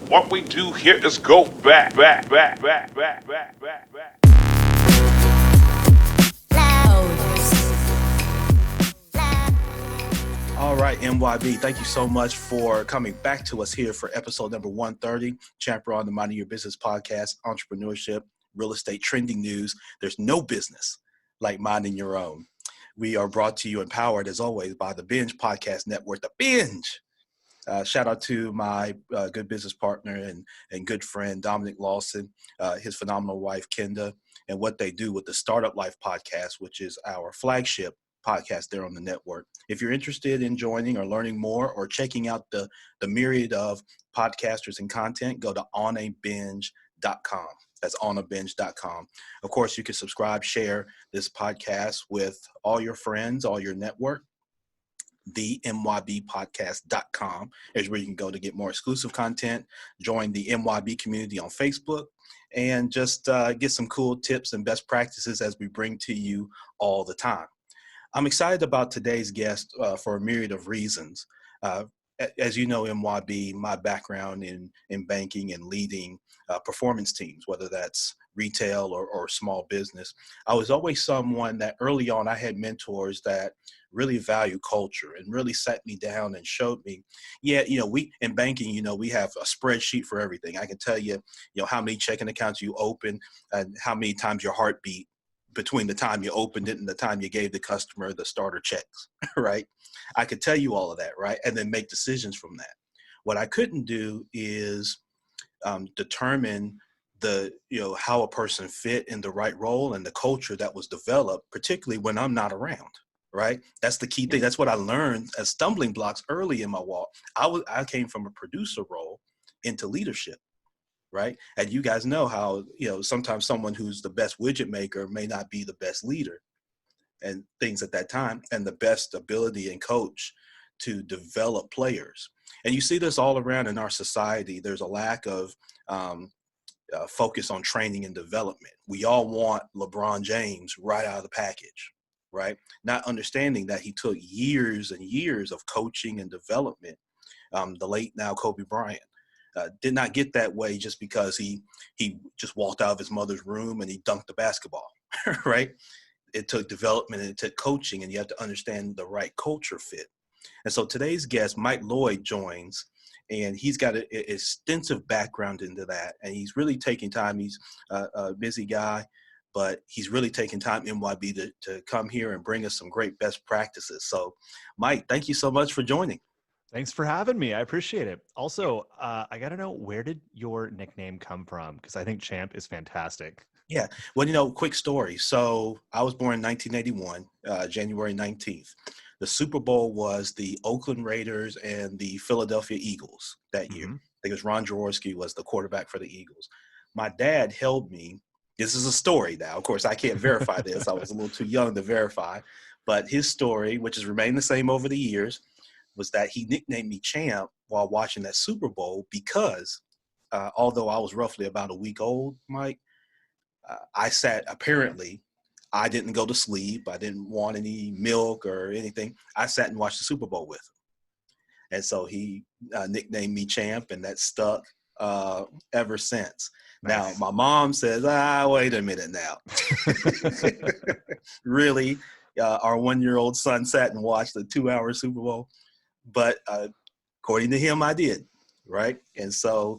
What we do here is go back, back, back, back, back, back, back, back. All right, MYB, thank you so much for coming back to us here for episode number 130, Champion on the Minding Your Business podcast, entrepreneurship, real estate, trending news. There's no business like minding your own. We are brought to you, empowered as always, by the Binge Podcast Network, the Binge. Shout out to my good business partner and good friend, Dominic Lawson, his phenomenal wife, Kenda, and what they do with the Startup Life podcast, which is our flagship podcast there on the network. If you're interested in joining or learning more or checking out the myriad of podcasters and content, go to onabinge.com. That's onabinge.com. Of course, you can subscribe, share this podcast with all your friends, all your network. The MYBpodcast.com is where you can go to get more exclusive content, join the MYB community on Facebook, and just get some cool tips and best practices as we bring to you all the time. I'm excited about today's guest for a myriad of reasons. As you know, MYB, my background in banking and leading performance teams, whether that's retail or small business, I was always someone that early on I had mentors that really value culture and really sat me down and showed me, we in banking, we have a spreadsheet for everything. I can tell you, how many checking accounts you open and how many times your heart beat between the time you opened it and the time you gave the customer the starter checks, right? I could tell you all of that, right? And then make decisions from that. What I couldn't do is determine how a person fit in the right role and the culture that was developed, particularly when I'm not around, right? That's the key thing. That's what I learned as stumbling blocks early in my walk. I came from a producer role into leadership. Right. And you guys know how, sometimes someone who's the best widget maker may not be the best leader and things at that time and the best ability and coach to develop players. And you see this all around in our society. There's a lack of focus on training and development. We all want LeBron James right out of the package, right? Not understanding that he took years and years of coaching and development. The late now Kobe Bryant. Did not get that way just because he just walked out of his mother's room and he dunked the basketball, right? It took development and it took coaching, and you have to understand the right culture fit. And so today's guest, Mike Lloyd, joins, and he's got an extensive background into that, and he's really taking time. He's a busy guy, but he's really taking time, MYB, to come here and bring us some great best practices. So, Mike, thank you so much for joining. Thanks for having me. I appreciate it. Also, I got to know, where did your nickname come from? Because I think Champ is fantastic. Yeah. Well, quick story. So I was born in 1981, January 19th. The Super Bowl was the Oakland Raiders and the Philadelphia Eagles that year. I think it was Ron Jaworski was the quarterback for the Eagles. My dad held me. This is a story now. Of course, I can't verify this. I was a little too young to verify. But his story, which has remained the same over the years, was that he nicknamed me Champ while watching that Super Bowl because although I was roughly about a week old, Mike, I didn't go to sleep. I didn't want any milk or anything. I sat and watched the Super Bowl with him. And so he nicknamed me Champ, and that stuck ever since. Nice. Now, my mom says, wait a minute now. Really? Our 1-year-old son sat and watched the 2-hour Super Bowl. But according to him, I did, right? And so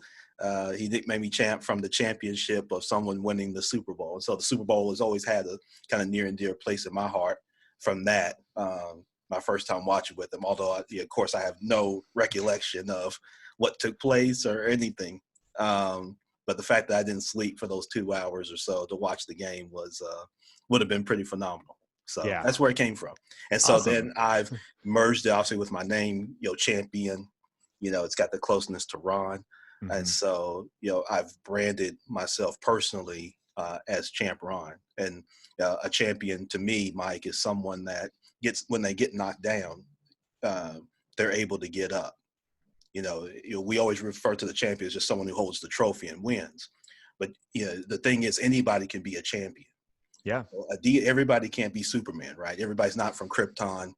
he nicknamed me Champ from the championship of someone winning the Super Bowl. And so the Super Bowl has always had a kind of near and dear place in my heart from that, my first time watching with him. Although, of course, I have no recollection of what took place or anything. But the fact that I didn't sleep for those 2 hours or so to watch the game would have been pretty phenomenal. So That's where it came from. And so Then I've merged it obviously with my name, Champion. It's got the closeness to Ron. Mm-hmm. And so, I've branded myself personally as Champ Ron. And a champion to me, Mike, is someone that when they get knocked down, they're able to get up. We always refer to the champion as just someone who holds the trophy and wins. But the thing is, anybody can be a champion. Yeah. Everybody can't be Superman, right? Everybody's not from Krypton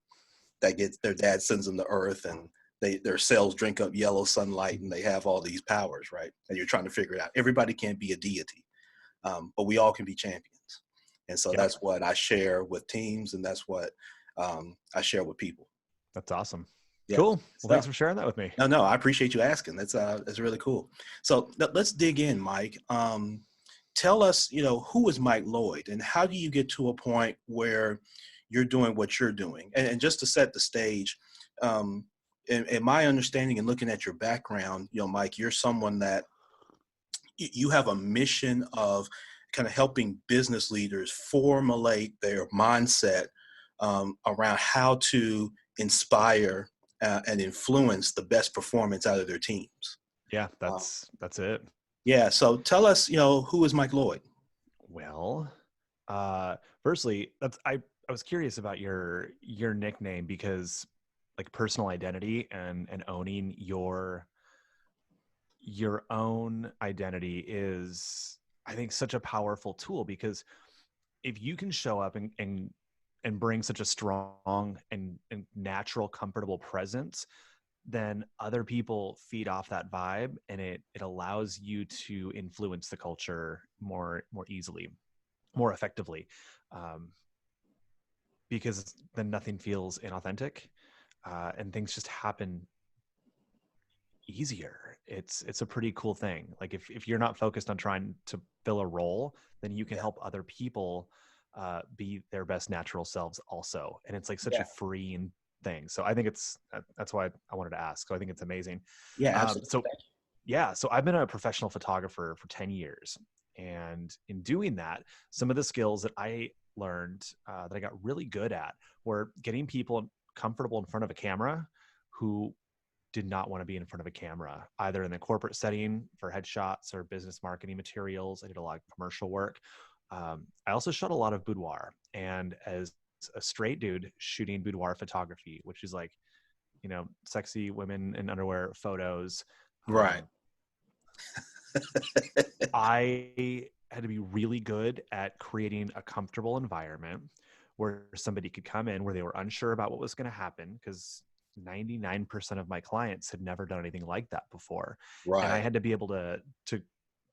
that their dad sends them to Earth and their cells drink up yellow sunlight and they have all these powers, right? And you're trying to figure it out. Everybody can't be a deity, but we all can be champions. And so Yep. that's what I share with teams, and that's what I share with people. That's awesome. Yeah. Cool. Well, So, thanks for sharing that with me. no, I appreciate you asking. That's really cool. So let's dig in, Mike. Tell us, who is Mike Lloyd, and how do you get to a point where you're doing what you're doing? And just to set the stage, in my understanding and looking at your background, Mike, you're someone that you have a mission of kind of helping business leaders formulate their mindset around how to inspire and influence the best performance out of their teams. Yeah, that's it. Yeah. So tell us, who is Mike Lloyd? Well, firstly, I was curious about your nickname, because like personal identity and owning your own identity is, I think, such a powerful tool, because if you can show up and bring such a strong and natural, comfortable presence, then other people feed off that vibe, and it allows you to influence the culture more easily, more effectively, because then nothing feels inauthentic, and things just happen easier. It's a pretty cool thing. Like if you're not focused on trying to fill a role, then you can help other people be their best natural selves also. And it's like such a freeing thing. So I think that's why I wanted to ask. So I think it's amazing. Yeah, absolutely. So I've been a professional photographer for 10 years. And in doing that, some of the skills that I learned that I got really good at were getting people comfortable in front of a camera who did not want to be in front of a camera, either in the corporate setting for headshots or business marketing materials. I did a lot of commercial work. I also shot a lot of boudoir, and as a straight dude shooting boudoir photography, which is like, sexy women in underwear photos. Right. I had to be really good at creating a comfortable environment where somebody could come in where they were unsure about what was going to happen, because 99% of my clients had never done anything like that before. Right. And I had to be able to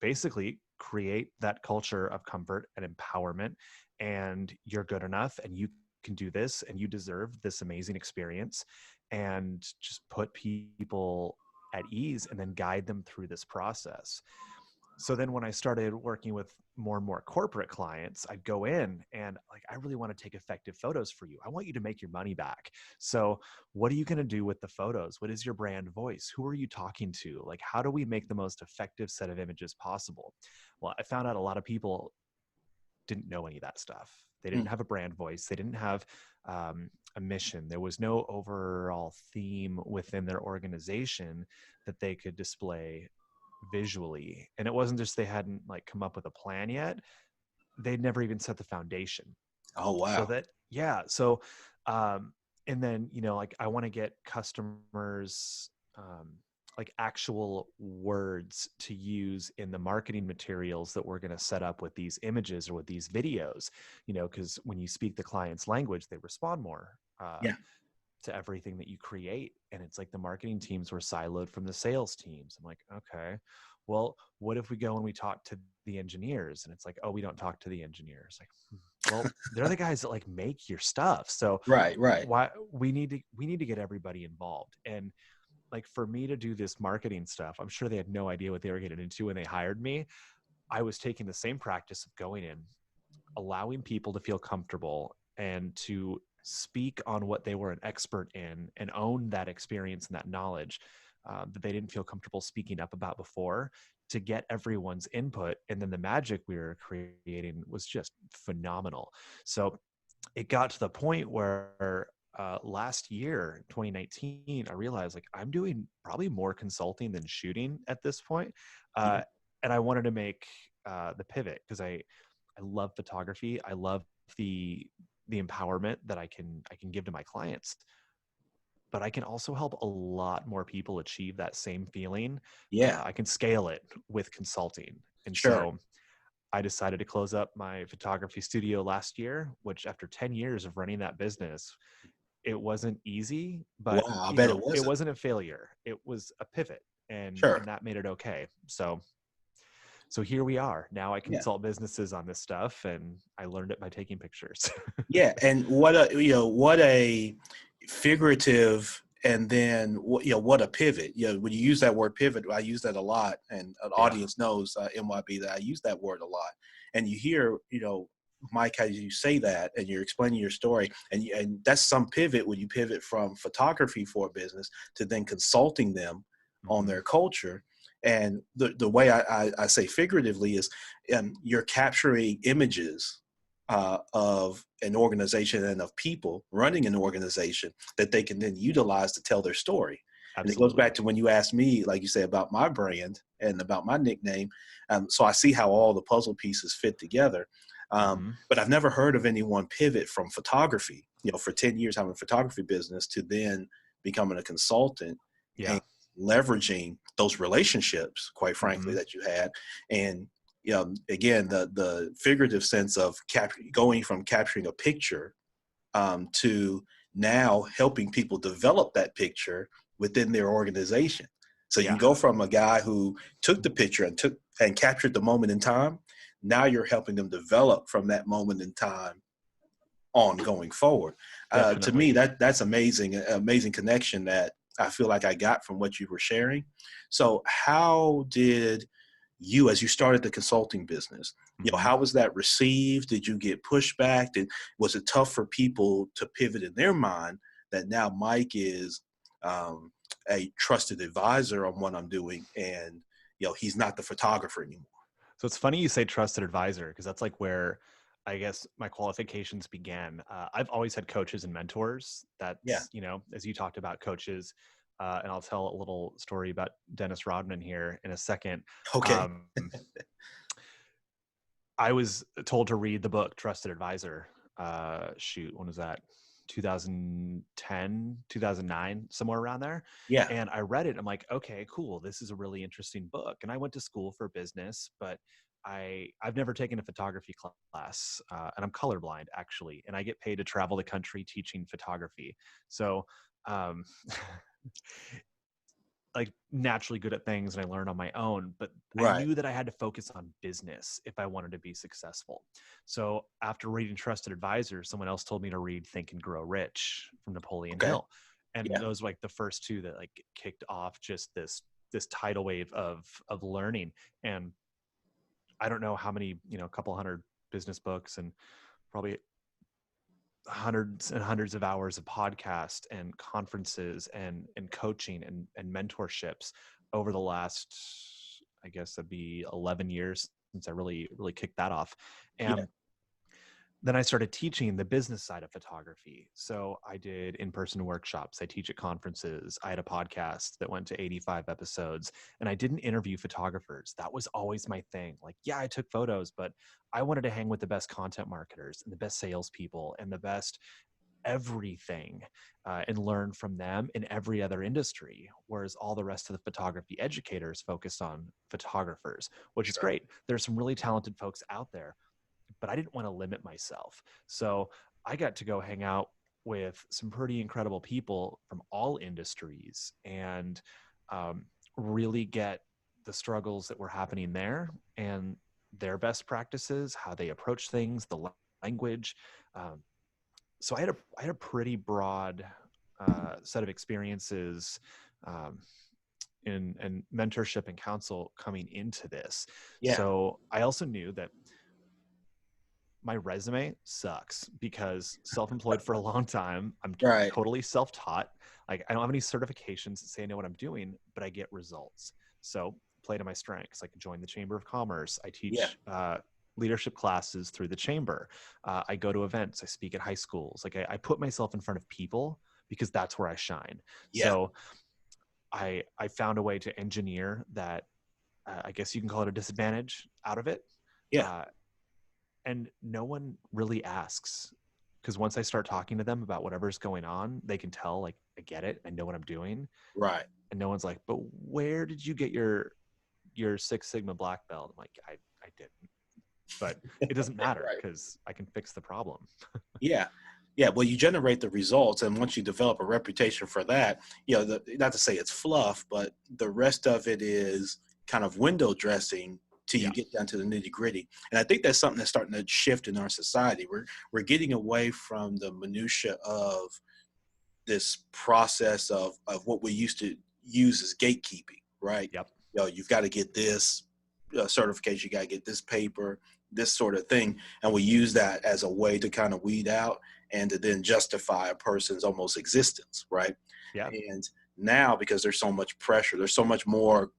basically create that culture of comfort and empowerment, and you're good enough and you can do this and you deserve this amazing experience, and just put people at ease and then guide them through this process. So then when I started working with more and more corporate clients, I'd go in and like, I really want to take effective photos for you. I want you to make your money back. So what are you going to do with the photos? What is your brand voice? Who are you talking to? Like, how do we make the most effective set of images possible? Well, I found out a lot of people didn't know any of that stuff. They didn't have a brand voice. They didn't have a mission. There was no overall theme within their organization that they could display visually. And it wasn't just they hadn't like come up with a plan yet, they'd never even set the foundation. Oh wow. So that and then like I want to get customers like actual words to use in the marketing materials that we're going to set up with these images or with these videos, because when you speak the client's language, they respond more to everything that you create. And it's like the marketing teams were siloed from the sales teams. I'm like, okay, well, what if we go and we talk to the engineers? And it's like, oh, we don't talk to the engineers. Like, well, they're the guys that like make your stuff. So right. why we need to get everybody involved. And like for me to do this marketing stuff, I'm sure they had no idea what they were getting into when they hired me. I was taking the same practice of going in, allowing people to feel comfortable and to speak on what they were an expert in and own that experience and that knowledge that they didn't feel comfortable speaking up about before, to get everyone's input. And then the magic we were creating was just phenomenal. So it got to the point where last year, 2019, I realized like I'm doing probably more consulting than shooting at this point. And I wanted to make the pivot, because I love photography. I love the empowerment that I can give to my clients, but I can also help a lot more people achieve that same feeling. I can scale it with consulting. And so I decided to close up my photography studio last year, which after 10 years of running that business, It wasn't easy, but Wow, I bet it it wasn't. wasn't a failure. It was a pivot, and Sure. that made it okay. So here we are. Now I Yeah. consult businesses on this stuff, and I learned it by taking pictures. Yeah, and what a figurative, and then what a pivot. When you use that word pivot, I use that a lot, and an Yeah. audience knows MYB that I use that word a lot. And you hear, Mike, how you say that, and you're explaining your story, and that's some pivot when you pivot from photography for a business to then consulting them on Mhm. their culture. And the way I say figuratively is, you're capturing images of an organization and of people running an organization that they can then utilize to tell their story. And it goes Absolutely. back to when you asked me, like you say, about my brand and about my nickname. So I see how all the puzzle pieces fit together. Hmm. But I've never heard of anyone pivot from photography, for 10 years having a photography business, to then becoming a consultant Yeah. and leveraging those relationships, quite frankly, Hmm. that you had. And again, the figurative sense of going from capturing a picture to now helping people develop that picture within their organization. So you Yeah. go from a guy who took the picture and captured the moment in time. Now you're helping them develop from that moment in time on going forward. To me, Definitely. that's amazing, amazing connection that I feel like I got from what you were sharing. So how did you, as you started the consulting business, Hmm. how was that received? Did you get pushback? Was it tough for people to pivot in their mind that now Mike is um, a trusted advisor on what I'm doing, and he's not the photographer anymore? So it's funny you say trusted advisor, because that's like where I guess my qualifications began. I've always had coaches and mentors. Yeah. That's, as you talked about coaches, and I'll tell a little story about Dennis Rodman here in a second. Okay. Um, I was told to read the book Trusted Advisor. When was that? 2010, 2009, somewhere around there. Yeah. And I read it. I'm like, okay, cool. This is a really interesting book. And I went to school for business, but I've never taken a photography class, and I'm colorblind actually, and I get paid to travel the country teaching photography. So, um, like naturally good at things, and I learned on my own, but I Right. knew that I had to focus on business if I wanted to be successful. So after reading Trusted Advisor, someone else told me to read Think and Grow Rich from Napoleon Okay. Hill. And Yeah. those were like the first two that like kicked off just this tidal wave of learning. And I don't know how many, a couple hundred business books and probably hundreds and hundreds of hours of podcast and conferences and coaching and mentorships over the last, I guess that'd be 11 years since I really kicked that off. Yeah. And then I started teaching the business side of photography. So I did in-person workshops. I teach at conferences. I had a podcast that went to 85 episodes, and I didn't interview photographers. That was always my thing. Like, yeah, I took photos, but I wanted to hang with the best content marketers and the best salespeople and the best everything, and learn from them in every other industry. Whereas all the rest of the photography educators focused on photographers, which is Sure. great. There's some really talented folks out there, but I didn't want to limit myself. So I got to go hang out with some pretty incredible people from all industries, and um, really get the struggles that were happening there and their best practices, how they approach things, the language. Um, so I had a pretty broad set of experiences, um, in mentorship and counsel coming into this. Yeah. So I also knew that my resume sucks because self-employed for a long time. I'm Right. totally self-taught. Like I don't have any certifications that say I know what I'm doing, but I get results. So play to my strengths. Like join the Chamber of Commerce. I Yeah. teach leadership classes through the chamber. I go to events. I speak at high schools. Like I put myself in front of people because that's where I shine. Yeah. So I found a way to engineer that. I guess you can call it a disadvantage out of it. Yeah. Uh, and no one really asks, because once I start talking to them about whatever's going on, they can tell, like, I get it, I know what I'm doing. Right. And no one's like, but where did you get your Six Sigma black belt? I'm like, I didn't, but it doesn't matter Right. because I can fix the problem. Yeah. Yeah, well, you generate the results, and once you develop a reputation for that, not to say it's fluff, but the rest of it is kind of window dressing till you Yeah. get down to the nitty gritty. And I think that's something that's starting to shift in our society. We're getting away from the minutia of this process of what we used to use as gatekeeping, right? Yep. You've got to get this certification, you got to get this paper, this sort of thing, and we use that as a way to kind of weed out and to then justify a person's almost existence, right? Yeah. And now, because there's so much pressure, there's so much more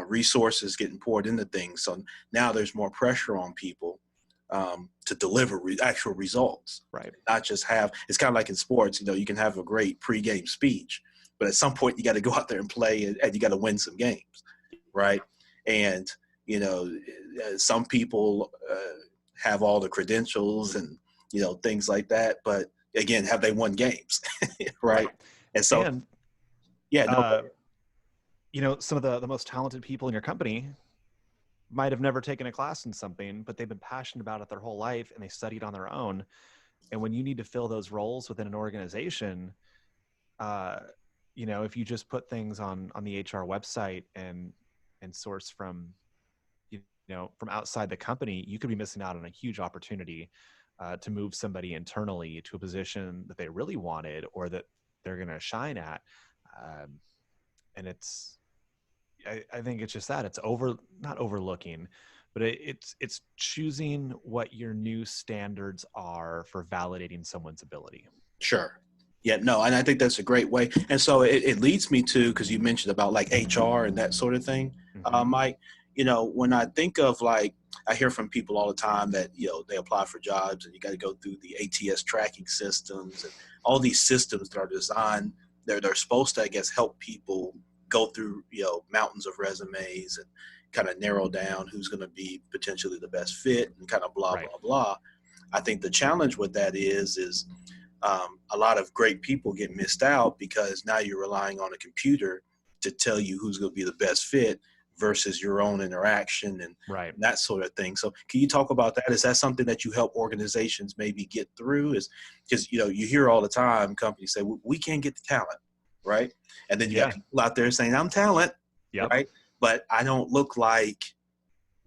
resources getting poured into things, so now there's more pressure on people to deliver actual results. Right. Not just have, it's kind of like in sports, you can have a great pregame speech, but at some point you got to go out there and play, and you got to win some games, right? And, some people have all the credentials and, things like that. But again, have they won games? Right. Right. And so, And yeah, no, some of the most talented people in your company might have never taken a class in something, but they've been passionate about it their whole life and they studied on their own. And when you need to fill those roles within an organization, if you just put things on the HR website and source from from outside the company, you could be missing out on a huge opportunity to move somebody internally to a position that they really wanted or that they're going to shine at. And I think it's just that it's not overlooking, but it's choosing what your new standards are for validating someone's ability. sure. Yeah, no, and I think that's a great way. And so it leads me to, because you mentioned about like HR and that sort of thing, Mm-hmm. Mike, when I think of like, I hear from people all the time that, they apply for jobs and you got to go through the ATS tracking systems and all these systems that are designed, they're supposed to, I guess, help people go through, mountains of resumes and kind of narrow down who's going to be potentially the best fit and kind of blah, Right. blah, blah. I think the challenge with that is a lot of great people get missed out because now you're relying on a computer to tell you who's going to be the best fit versus your own interaction and Right. that sort of thing. So can you talk about that? Is that something that you help organizations maybe get through? Is because, you hear all the time companies say, we can't get the talent, right? And then you got Yeah. people out there saying, I'm talent, Yep. right? But I don't look like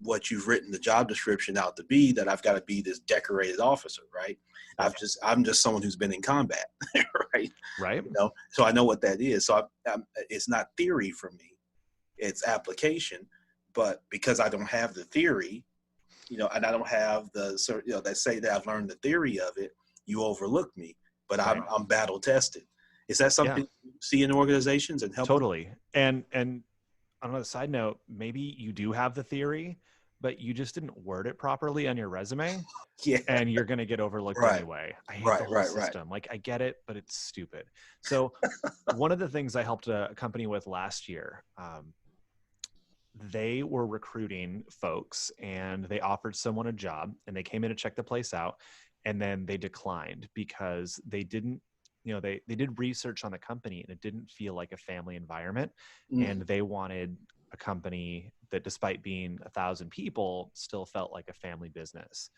what you've written the job description out to be, that I've got to be this decorated officer, right? Right. I'm just someone who's been in combat, right? Right. So I know what that is. So it's not theory for me, it's application. But because I don't have the theory, and I don't have that say that I've learned the theory of it, you overlook me. But Right. I'm battle tested. Is that Yeah. something you see in organizations and help? Totally. And on a side note, maybe you do have the theory, but you just didn't word it properly on your resume, Yeah. and you're going to get overlooked Right. anyway. I hate the Right. whole Right. system. Like, I get it, but it's stupid. So one of the things I helped a company with last year, they were recruiting folks and they offered someone a job and they came in to check the place out, and then they declined because they didn't, they did research on the company and it didn't feel like a family environment. And they wanted a company that, despite being 1,000 people, still felt like a family business.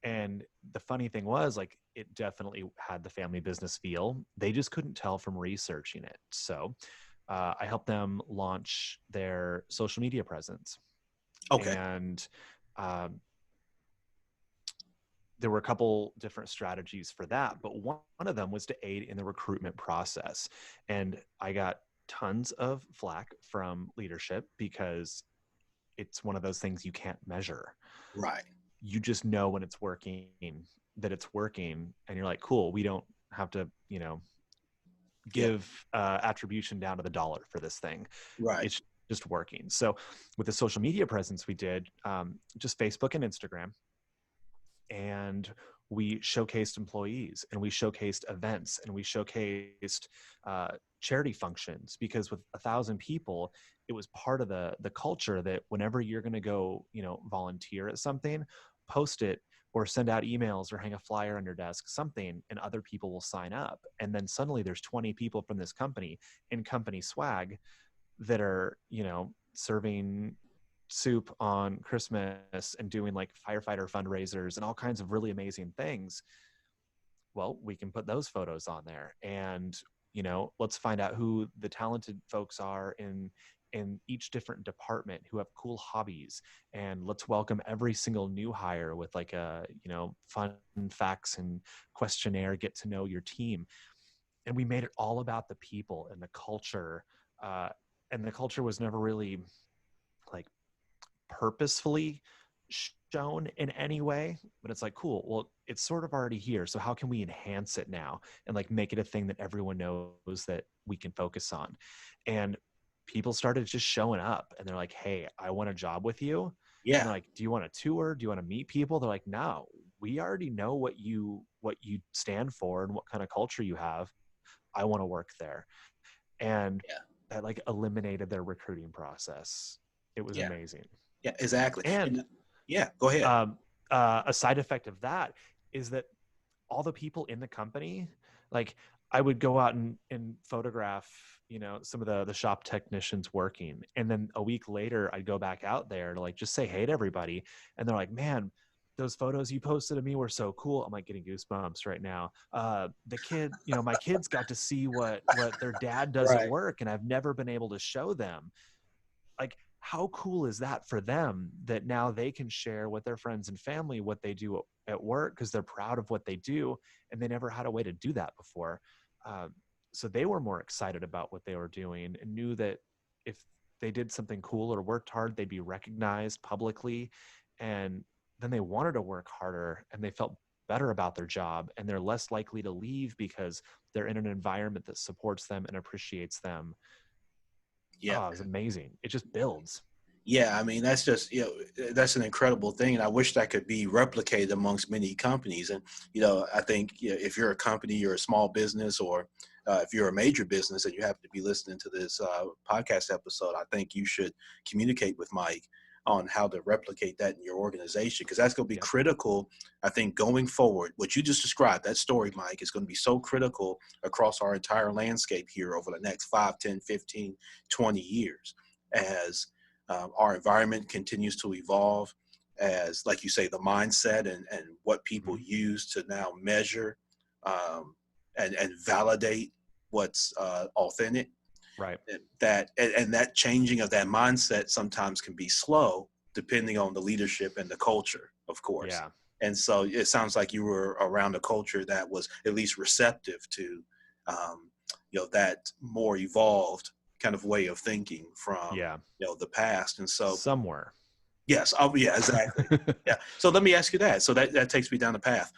And the funny thing was, like, it definitely had the family business feel. They just couldn't tell from researching it. So I helped them launch their social media presence. Okay. And there were a couple different strategies for that, but one of them was to aid in the recruitment process. And I got tons of flack from leadership because it's one of those things you can't measure. Right. You just know when it's working, that it's working, and you're like, cool, we don't have to, give attribution down to the dollar for this thing. Right. It's just working. So with the social media presence, we did just Facebook and Instagram. And we showcased employees, and we showcased events, and we showcased charity functions, because with 1,000 people, it was part of the culture that whenever you're going to go, volunteer at something, post it or send out emails or hang a flyer on your desk, something, and other people will sign up. And then suddenly there's 20 people from this company in company swag that are, serving soup on Christmas and doing like firefighter fundraisers and all kinds of really amazing things. well, we can put those photos on there, and let's find out who the talented folks are in each different department who have cool hobbies, and let's welcome every single new hire with like a fun facts and questionnaire, get to know your team. And we made it all about the people and the culture, uh, and the culture was never really like purposefully shown in any way, but it's like, cool, well, it's sort of already here, so how can we enhance it now and like make it a thing that everyone knows that we can focus on? And people started just showing up, and they're like, hey, I want a job with you. And Yeah. they're like, do you want a tour? Do you want to meet people? They're like, no, we already know what you stand for and what kind of culture you have. I want to work there. And Yeah. that like eliminated their recruiting process. It was Yeah. amazing. Yeah. Exactly. And And yeah, go ahead. um, a side effect of that is that all the people in the company, like I would go out and photograph, some of the shop technicians working. And then a week later, I'd go back out there to like just say hey to everybody. And they're like, man, those photos you posted of me were so cool. I'm like getting goosebumps right now. The kid, my kids got to see what their dad does at Right. work, and I've never been able to show them. Like, how cool is that for them that now they can share with their friends and family what they do at work because they're proud of what they do, and they never had a way to do that before. Um, so they were more excited about what they were doing and knew that if they did something cool or worked hard, they'd be recognized publicly, and then they wanted to work harder and they felt better about their job, and they're less likely to leave because they're in an environment that supports them and appreciates them. Yeah. Oh, it's amazing. It just builds. Yeah, I mean that's just that's an incredible thing, and I wish that could be replicated amongst many companies. And I think if you're a company, you're a small business, or if you're a major business and you happen to be listening to this podcast episode, I think you should communicate with Mike on how to replicate that in your organization, because that's going to be Yep. critical. I think going forward, what you just described, that story, Mike, is going to be so critical across our entire landscape here over the next 5, 10, 15, 20 years as our environment continues to evolve, as, like you say, the mindset and what people Mhm. use to now measure and validate what's authentic. Right. And that changing of that mindset sometimes can be slow, depending on the leadership and the culture, of course. Yeah. And so it sounds like you were around a culture that was at least receptive to, that more evolved kind of way of thinking from Yeah. the past. And so Somewhere. yes, oh yeah, exactly. Yeah. So let me ask you that. So that takes me down the path.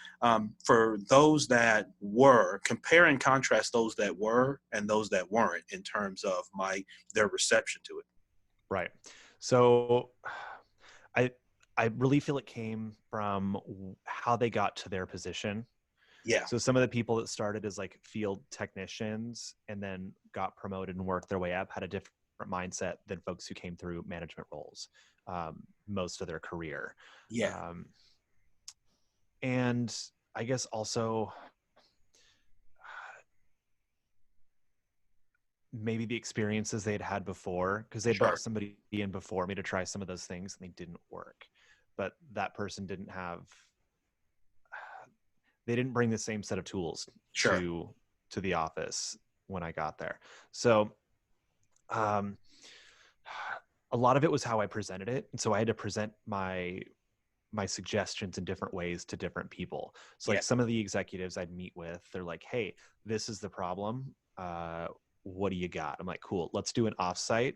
For those that were, compare and contrast those that were and those that weren't in terms of their reception to it. Right. So I I really feel it came from how they got to their position. Yeah. So some of the people that started as like field technicians and then got promoted and worked their way up had a different mindset than folks who came through management roles most of their career. Yeah. Um, and I guess also maybe the experiences they'd had before, because they brought Sure. somebody in before me to try some of those things and they didn't work. But that person didn't have, they didn't bring the same set of tools Sure. to the office when I got there. So um, a lot of it was how I presented it. And so I had to present my suggestions in different ways to different people. So Yeah. like some of the executives I'd meet with, they're like, hey, this is the problem. What do you got? I'm like, cool, let's do an offsite.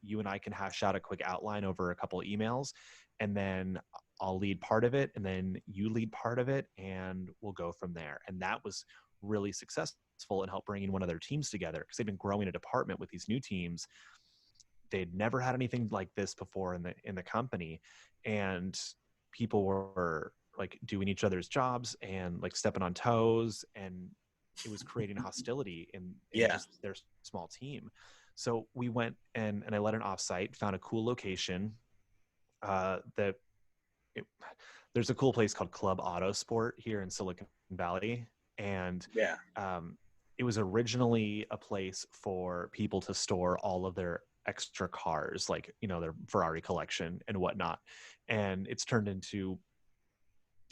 You and I can hash out a quick outline over a couple of emails, and then I'll lead part of it, and then you lead part of it, and we'll go from there. And that was really successful and helped bringing one of their teams together, because they've been growing a department with these new teams. They'd never had anything like this before in the company, and people were like doing each other's jobs and like stepping on toes, and it was creating hostility in Yeah. just their small team. So we went and I led an offsite, found a cool location. That it, there's a cool place called Club Auto Sport here in Silicon Valley, and Yeah. it was originally a place for people to store all of their extra cars, like their Ferrari collection and whatnot. And it's turned into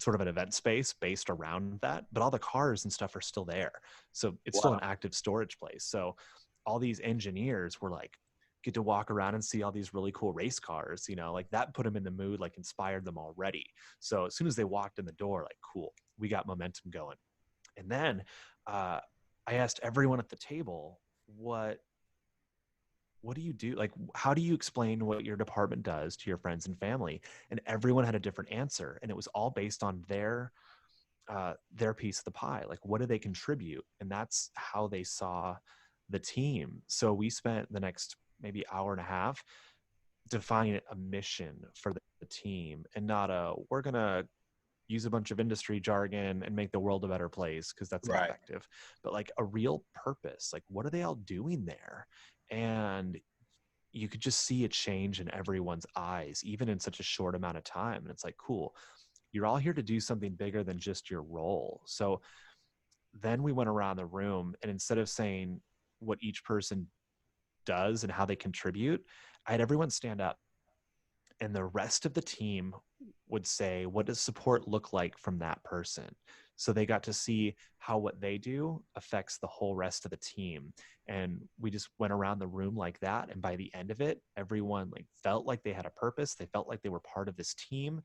sort of an event space based around that, but all the cars and stuff are still there. So it's still Wow. an active storage place. So all these engineers were like, get to walk around and see all these really cool race cars, you know, like that put them in the mood, like inspired them already. So as soon as they walked in the door, like, cool, we got momentum going. And then I asked everyone at the table, what do you do? Like, how do you explain what your department does to your friends and family? And everyone had a different answer. And it was all based on their piece of the pie. Like, what do they contribute? And that's how they saw the team. So we spent the next maybe hour and a half defining a mission for the team, and not we're going to use a bunch of industry jargon and make the world a better place, because that's Right. ineffective, but like a real purpose. Like, what are they all doing there? And you could just see a change in everyone's eyes, even in such a short amount of time. And it's like, cool, you're all here to do something bigger than just your role. So then we went around the room, and instead of saying what each person does and how they contribute, I had everyone stand up, and the rest of the team would say, what does support look like from that person? So they got to see how what they do affects the whole rest of the team. And we just went around the room like that. And by the end of it, everyone like felt like they had a purpose. They felt like they were part of this team.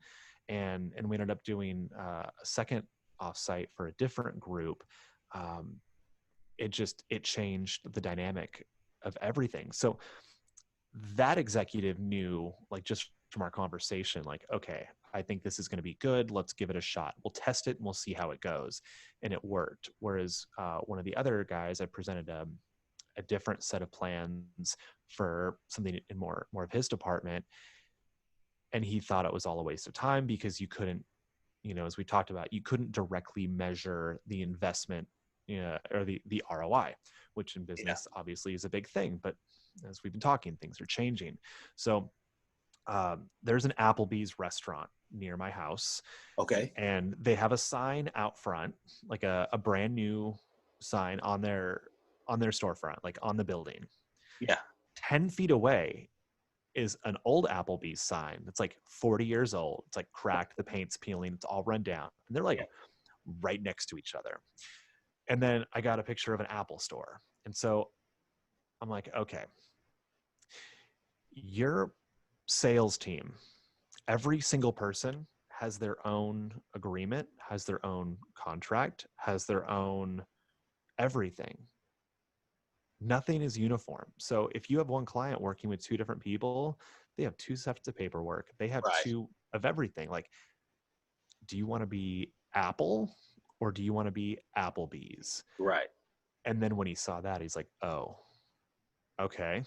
And we ended up doing a second offsite for a different group. It changed the dynamic of everything. So that executive knew, like, just from our conversation, like, okay, I think this is going to be good. Let's give it a shot. We'll test it and we'll see how it goes. And it worked. Whereas one of the other guys, I presented a different set of plans for something in more of his department. And he thought it was all a waste of time, because you couldn't, you know, as we talked about, you couldn't directly measure the investment, or the ROI, which in business obviously is a big thing. But as we've been talking, things are changing. So there's an Applebee's restaurant near my house, Okay. and they have a sign out front, like a brand new sign on their storefront, like on the building. Yeah. 10 feet away is an old Applebee's sign that's like 40 years old. It's like cracked, the paint's peeling, it's all run down, and they're like right next to each other. And then I got a picture of an Apple store. And so I'm like, okay, your sales team, every single person has their own agreement, has their own contract, has their own everything. Nothing is uniform. So if you have one client working with two different people, they have two sets of paperwork. They have Right. two of everything. Like, do you want to be Apple or do you want to be Applebee's? Right. And then when he saw that, he's like, oh, okay,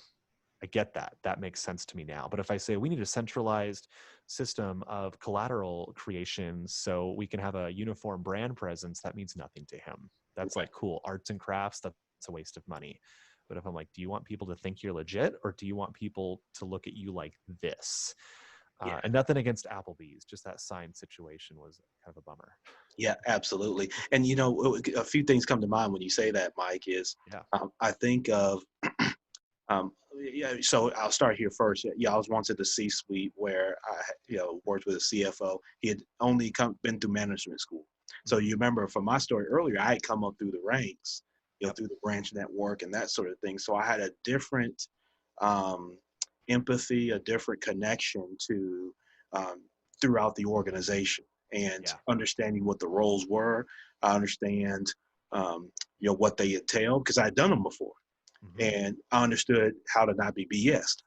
I get that. That makes sense to me now. But if I say we need a centralized system of collateral creation so we can have a uniform brand presence, that means nothing to him. That's like, cool, arts and crafts, that's a waste of money. But if I'm like, do you want people to think you're legit, or do you want people to look at you like this? And nothing against Applebee's, just that sign situation was kind of a bummer. Yeah, absolutely. And you know, a few things come to mind when you say that, Mike. Is I think of so I'll start here first. Yeah, I was once at the C-suite where I worked with a CFO. He had only been through management school. So you remember from my story earlier, I had come up through the ranks, through the branch network and that sort of thing. So I had a different empathy, a different connection to throughout the organization, and understanding what the roles were. I understand what they entailed, because I had done them before. And I understood how to not be BS'd,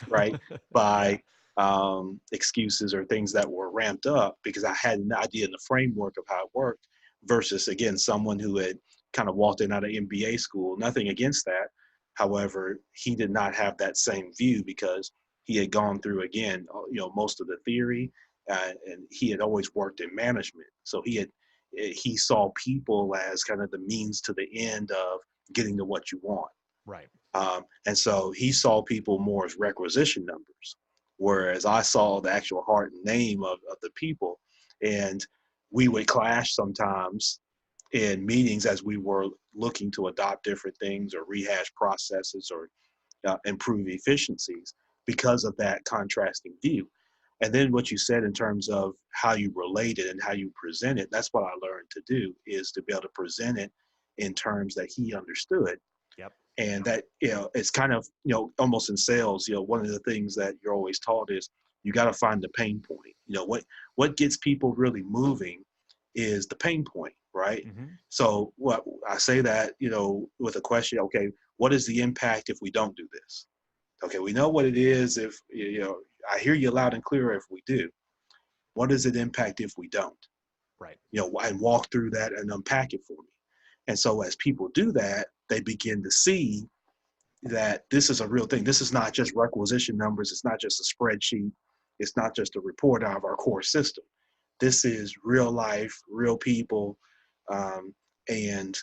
right, by excuses or things that were ramped up, because I had an idea in the framework of how it worked, versus, again, someone who had kind of walked in out of MBA school. Nothing against that. However, he did not have that same view, because he had gone through, again, most of the theory, and he had always worked in management. So he saw people as kind of the means to the end of getting to what you want. Right. And so he saw people more as requisition numbers, whereas I saw the actual heart and name of the people. And we would clash sometimes in meetings as we were looking to adopt different things or rehash processes or improve efficiencies, because of that contrasting view. And then what you said in terms of how you relate it and how you present it, that's what I learned to do, is to be able to present it in terms that he understood. Yep. And that, it's kind of, almost in sales, one of the things that you're always taught is you got to find the pain point. What gets people really moving is the pain point, right? Mm-hmm. So what I say that, with a question, okay, what is the impact if we don't do this? Okay, we know what it is if, I hear you loud and clear if we do. What does it impact if we don't? Right. And walk through that and unpack it for me. And so as people do that, they begin to see that this is a real thing. This is not just requisition numbers. It's not just a spreadsheet. It's not just a report out of our core system. This is real life, real people, and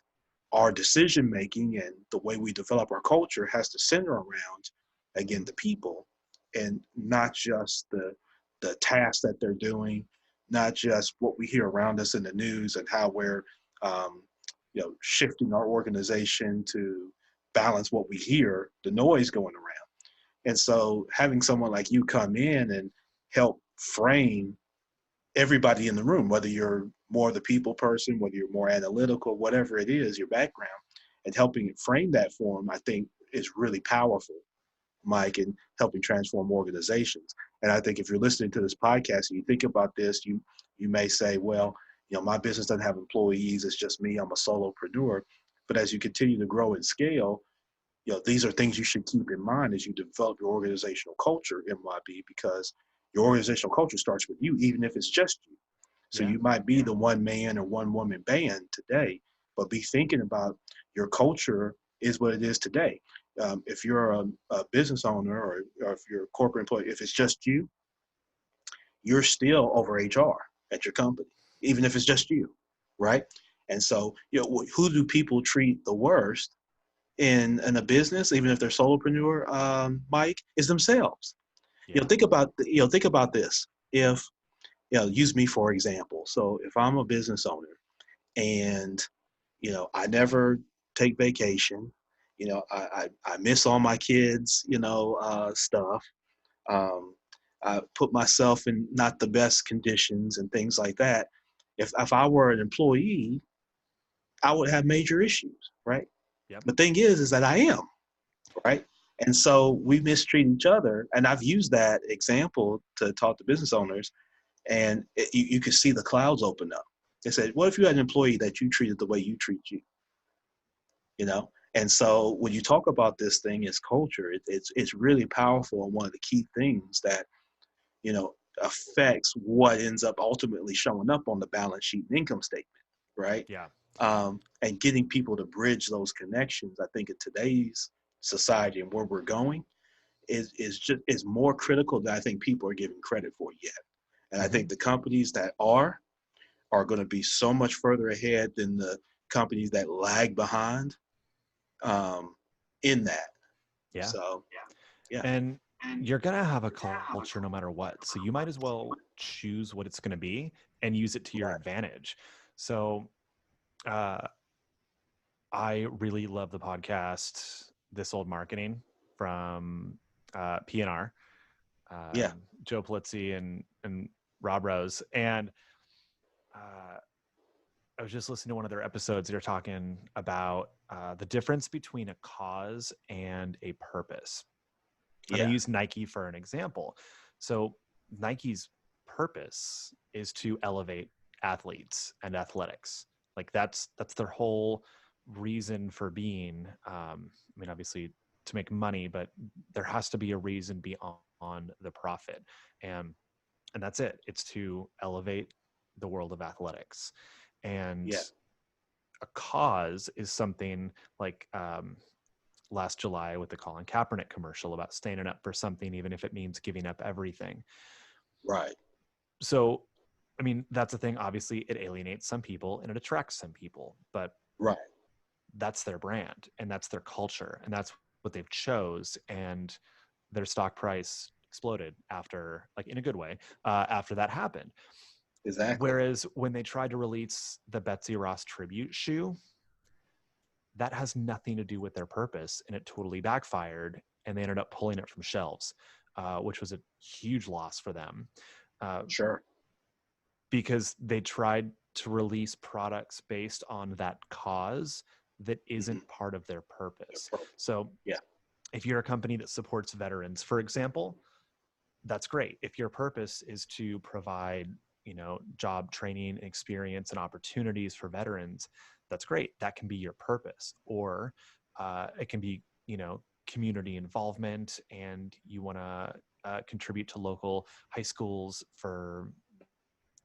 our decision making and the way we develop our culture has to center around, again, the people, and not just the tasks that they're doing, not just what we hear around us in the news and how we're shifting our organization to balance what we hear, the noise going around. And so having someone like you come in and help frame everybody in the room, whether you're more the people person, whether you're more analytical, whatever it is, your background, and helping it frame that for them, I think is really powerful, Mike, in helping transform organizations. And I think if you're listening to this podcast and you think about this, you may say, well, my business doesn't have employees. It's just me. I'm a solopreneur. But as you continue to grow and scale, these are things you should keep in mind as you develop your organizational culture, MYB, because your organizational culture starts with you, even if it's just you. So you might be the one man or one woman band today, but be thinking about your culture is what it is today. If you're a business owner or if you're a corporate employee, if it's just you, you're still over HR at your company, even if it's just you, right? And so, who do people treat the worst in a business, even if they're solopreneur, Mike, is themselves. Yeah. Think about this. If use me for example. So if I'm a business owner and I never take vacation, I miss all my kids, stuff. Um, I put myself in not the best conditions and things like that. If I were an employee, I would have major issues, right? Yep. The thing is that I am, right? And so we mistreat each other. And I've used that example to talk to business owners, and you could see the clouds open up. They said, what if you had an employee that you treated the way you treat you? And so when you talk about this thing as culture, it's really powerful, and one of the key things that affects what ends up ultimately showing up on the balance sheet and income statement, right? Yeah. And getting people to bridge those connections, I think in today's society and where we're going is more critical than I think people are giving credit for yet. And I think the companies that are going to be so much further ahead than the companies that lag behind in that. Yeah. So, yeah. And you're going to have a culture no matter what. So you might as well choose what it's going to be and use it to your advantage. So I really love the podcast, This Old Marketing from PNR, Yeah. Joe Polizzi and Rob Rose. And I was just listening to one of their episodes. They're talking about the difference between a cause and a purpose. And they use Nike for an example. So Nike's purpose is to elevate athletes and athletics. Like that's their whole reason for being. I mean, obviously to make money, but there has to be a reason beyond the profit. And that's it. It's to elevate the world of athletics. And a cause is something like last July with the Colin Kaepernick commercial about standing up for something, even if it means giving up everything. Right. So, I mean, that's the thing. Obviously, it alienates some people and it attracts some people, but that's their brand and that's their culture and that's what they've chose. And their stock price exploded after, like in a good way, after that happened. Exactly. Whereas when they tried to release the Betsy Ross tribute shoe, that has nothing to do with their purpose and it totally backfired and they ended up pulling it from shelves. which was a huge loss for them. Sure. Because they tried to release products based on that cause that isn't part of their purpose. So yeah, if you're a company that supports veterans, for example, that's great. If your purpose is to provide, job training, experience, and opportunities for veterans, that's great. That can be your purpose. Or it can be, community involvement, and you want to contribute to local high schools for,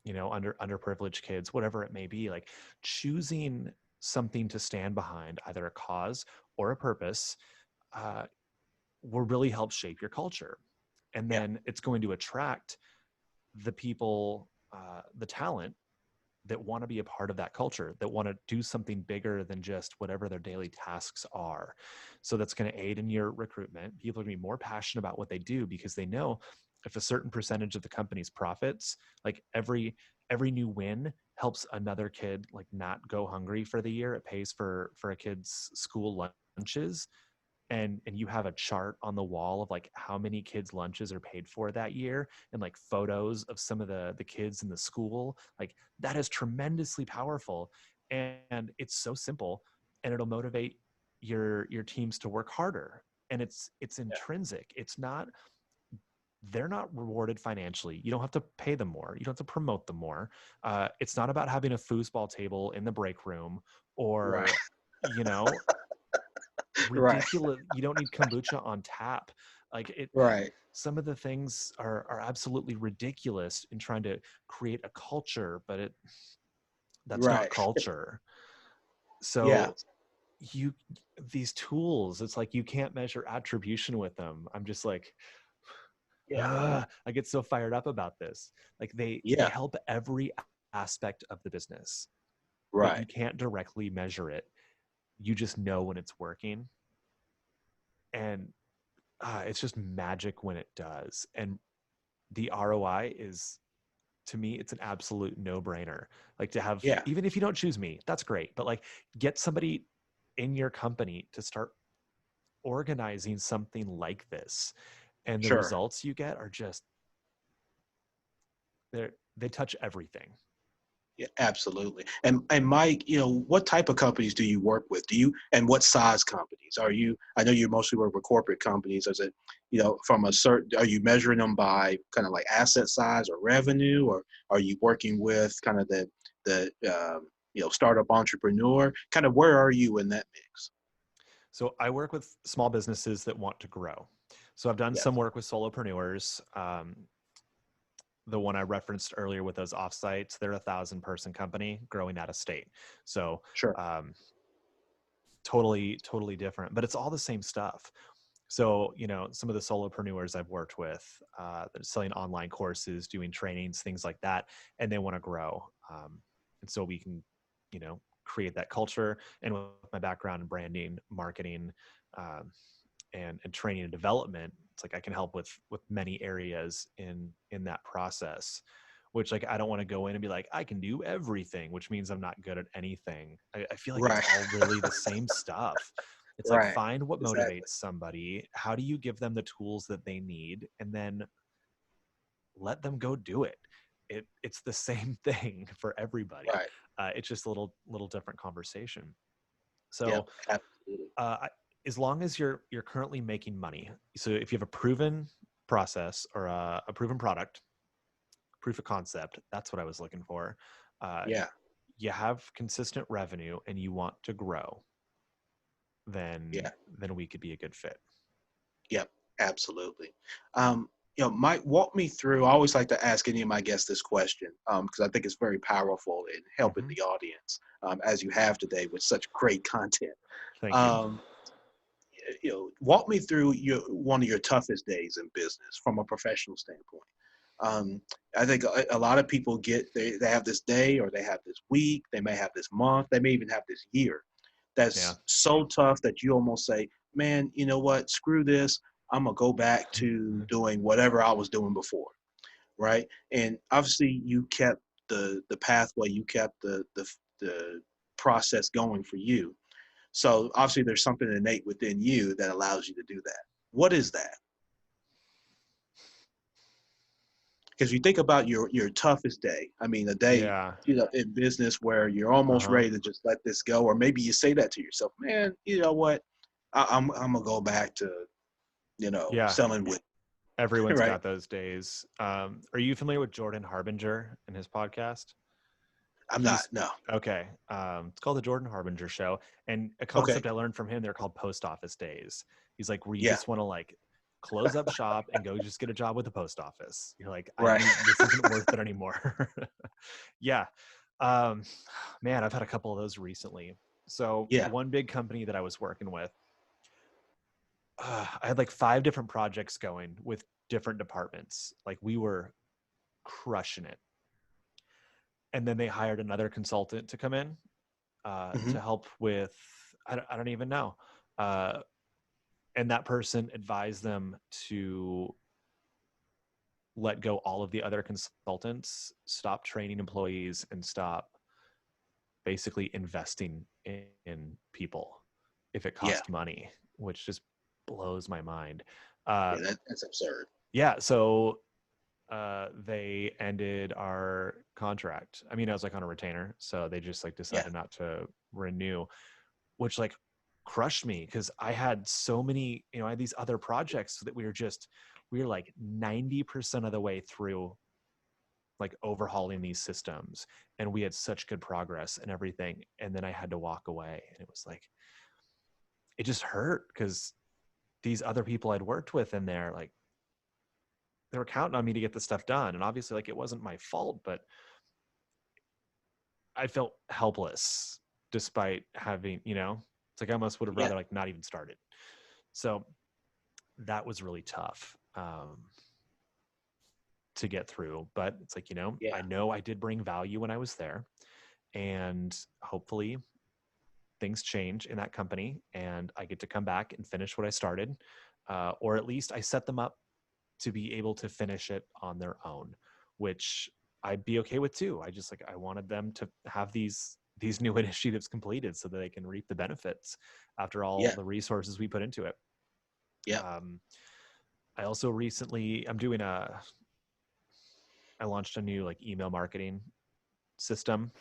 underprivileged kids, whatever it may be. Like, choosing something to stand behind, either a cause or a purpose, will really help shape your culture. And then it's going to attract the people, the talent that want to be a part of that culture, that want to do something bigger than just whatever their daily tasks are. So that's going to aid in your recruitment. People are going to be more passionate about what they do because they know if a certain percentage of the company's profits, like every new win helps another kid like not go hungry for the year. It pays for a kid's school lunches. And you have a chart on the wall of like how many kids' lunches are paid for that year, and like photos of some of the kids in the school, like that is tremendously powerful. And it's so simple, and it'll motivate your teams to work harder. And it's intrinsic. It's not, they're not rewarded financially. You don't have to pay them more. You don't have to promote them more. It's not about having a foosball table in the break room, or, right, right, ridiculous. You don't need kombucha on tap. Like it, right, some of the things are absolutely ridiculous in trying to create a culture, but that's not right. culture. Yeah, So these tools, it's like you can't measure attribution with them. I'm just like, yeah, I get so fired up about this. Like they yeah, help every aspect of the business, but you right. can't directly measure it. You just know when it's working. And it's just magic when it does. And the ROI is, to me, it's an absolute no-brainer. Like, to have, Yeah, even if you don't choose me, that's great, but like, get somebody in your company to start organizing something like this, and the sure. results you get are just, they touch everything. Yeah, absolutely. And Mike, what type of companies do you work with? And what size companies are you? I know you mostly work with corporate companies. Is it, from a certain, are you measuring them by kind of like asset size or revenue, or are you working with kind of the startup entrepreneur? Kind of where are you in that mix? So I work with small businesses that want to grow. So I've done Yes, some work with solopreneurs. The one I referenced earlier with those offsites, they're 1,000-person company growing out of state. So sure. totally different, but it's all the same stuff. So, some of the solopreneurs I've worked with, they're selling online courses, doing trainings, things like that, and they want to grow. And so we can, create that culture. And with my background in branding, marketing, um, and training and development, it's like I can help with many areas in that process. Which, like, I don't want to go in and be like, I can do everything, which means I'm not good at anything. I feel like it's Right, all really the same stuff. It's like, right. find what Exactly. motivates somebody. How do you give them the tools that they need? And then let them go do it. It's the same thing for everybody. Right. It's just a little different conversation. Yep. So Absolutely. as long as you're currently making money, so if you have a proven process or a proven product, proof of concept, that's what I was looking for. Uh, Yeah. you have consistent revenue and you want to grow, then Yeah. we could be a good fit. Yep, absolutely. Mike, walk me through. I always like to ask any of my guests this question because I think it's very powerful in helping Hmm. the audience, as you have today with such great content. Thank you. Um, Walk me through one of your toughest days in business from a professional standpoint. Um, I think a lot of people they have this day, or they have this week, they may have this month, they may even have this year Yeah. that's so tough that you almost say, man, you know what, screw this. I'm going to go back to doing whatever I was doing before. Right. And obviously you kept the pathway, you kept the process going for you. So obviously there's something innate within you that allows you to do that. What is that? because you think about your toughest day. I mean, a day, Yeah. in business where you're almost Uh-huh. ready to just let this go, or maybe you say that to yourself, man, you know what? I'm gonna go back to, Yeah. selling wood, Everyone's right? got those days. Are you familiar with Jordan Harbinger and his podcast? I'm not. He's No. okay. It's called the Jordan Harbinger Show, and a Okay. concept I learned from him. They're called post office days. He's like, where you Yeah. just want to like close up shop and go just get a job with the post office. You're like, Right. this isn't worth it anymore. Yeah. Um, man, I've had a couple of those recently. So Yeah. one big company that I was working with, I had like 5 different projects going with different departments. Like we were crushing it. And then they hired another consultant to come in Hmm. to help with, I don't even know. Uh, and that person advised them to let go all of the other consultants, stop training employees, and stop basically investing in people if it Yeah. cost money, which just blows my mind. Yeah. That's absurd. Yeah, so they ended our contract. I mean, I was like on a retainer, so they just like Yeah. decided not to renew, which like crushed me because I had so many, I had these other projects that we were like 90% of the way through like overhauling these systems, and we had such good progress and everything. And then I had to walk away, and it was like, it just hurt because these other people I'd worked with in there, like they were counting on me to get the stuff done. And obviously like it wasn't my fault, but I felt helpless despite having, it's like I almost would have Yeah. rather like not even started. So that was really tough to get through. But it's like, Yeah. I know I did bring value when I was there, and hopefully things change in that company and I get to come back and finish what I started, or at least I set them up to be able to finish it on their own, which I'd be okay with too. I wanted them to have these new initiatives completed so that they can reap the benefits after all Yeah. the resources we put into it. Yeah. Um, I also recently I launched a new like email marketing system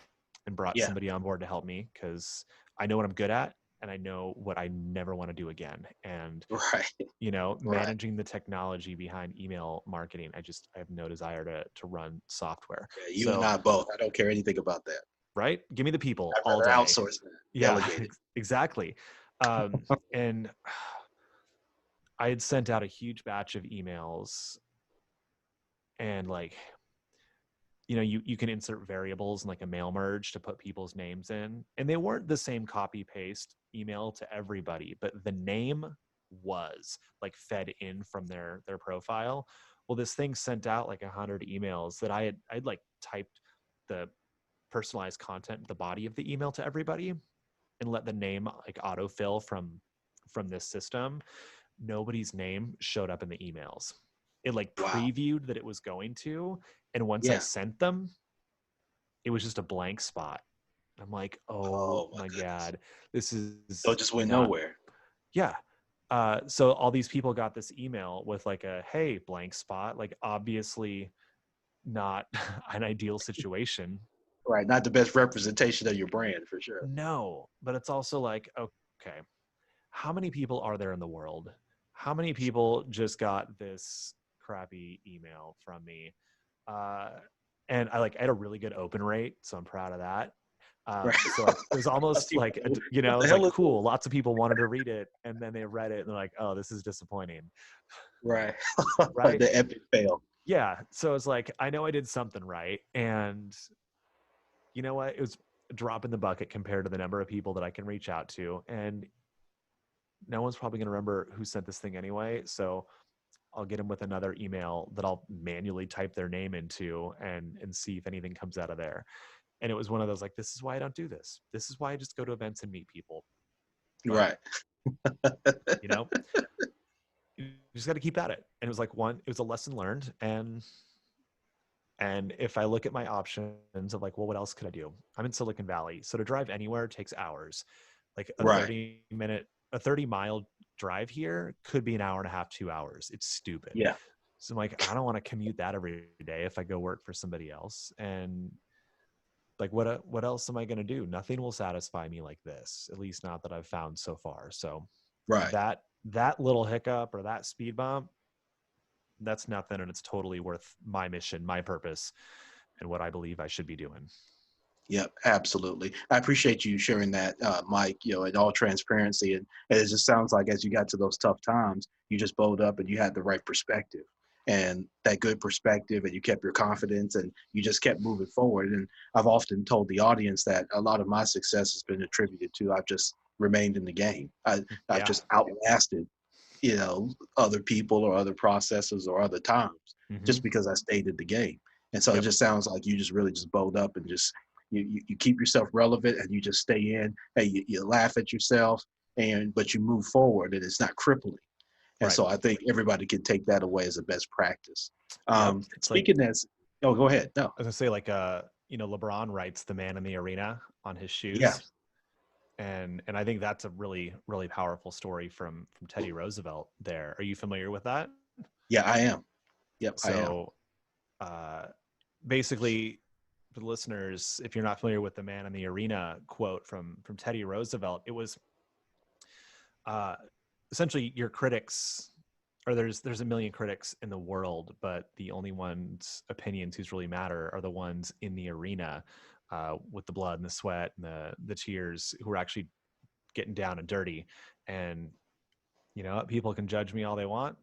and brought Yeah. somebody on board to help me because I know what I'm good at and I know what I never want to do again. And Right. Right. managing the technology behind email marketing, I have no desire to run software. Yeah. You and So, I both. I don't care anything about that. right, give me the people I'd all rather day. outsource that. Yeah, Delegate it. exactly. And I had sent out a huge batch of emails, and like, you can insert variables in like a mail merge to put people's names in, and they weren't the same copy paste email to everybody, but the name was like fed in from their profile. Well, this thing sent out like 100 emails that I'd like typed the personalized content at the body of the email to everybody and let the name like autofill from this system. Nobody's name showed up in the emails. It like Wow. previewed that it was going to, and once I Yeah. sent them, it was just a blank spot. I'm like, oh Oh my my goodness. God, this So is it just went not, nowhere. yeah. So all these people got this email with like a, hey, blank spot, like obviously not an ideal situation. Right. Not the best representation of your brand for sure. No, but it's also like, okay, how many people are there in the world? How many people just got this crappy email from me? Uh, and I had a really good open rate, so I'm proud of that. Right. So like it was almost People like go, what the it's hell like is this? cool. Lots of people wanted to read it, and then they read it, and they're like, "Oh, this is disappointing." Right. Right? The epic fail. Yeah. So it's like I know I did something right, and you know what? It was a drop in the bucket compared to the number of people that I can reach out to, and no one's probably going to remember who sent this thing anyway. So I'll get them with another email that I'll manually type their name into and see if anything comes out of there. And it was one of those like, this is why I don't do this. This is why I just go to events and meet people. But Right. you know, you just got to keep at it. And it was like it was a lesson learned. And if I look at my options of like, well, what else could I do? I'm in Silicon Valley. So to drive anywhere takes hours. Like Right. a 30-mile drive here could be an hour and a half, 2 hours. It's stupid. Yeah. So I'm like, I don't want to commute that every day if I go work for somebody else. And like, what else am I going to do? Nothing will satisfy me like this, at least not that I've found so far. So Right. that little hiccup or that speed bump, that's nothing. And it's totally worth my mission, my purpose, and what I believe I should be doing. Yep, absolutely. I appreciate you sharing that, Mike, in all transparency. And it just sounds like as you got to those tough times, you just bowled up and you had the right perspective and that good perspective, and you kept your confidence and you just kept moving forward. And I've often told the audience that a lot of my success has been attributed to I've just remained in the game. I've Yeah. just outlasted, other people or other processes or other times Mm-hmm. just because I stayed in the game. And so it Yep. just sounds like you just really just bowled up and just you keep yourself relevant and you just stay in. Hey, you laugh at yourself but you move forward and it's not crippling. And Right. so I think everybody can take that away as a best practice. Yep. It's like, Speaking as, oh, go ahead. No, I was gonna say, like, LeBron writes "the man in the arena" on his yeah, shoes, and I think that's a really, really powerful story from Teddy Roosevelt. There, are you familiar with that? yeah, I am. Yep, I am. So, uh, basically, for the listeners, if you're not familiar with the "man in the arena" quote from Teddy Roosevelt, it was uh, essentially your critics, or there's a million critics in the world, but the only ones opinions who's really matter are the ones in the arena, with the blood and the sweat and the tears, who are actually getting down and dirty. And people can judge me all they want,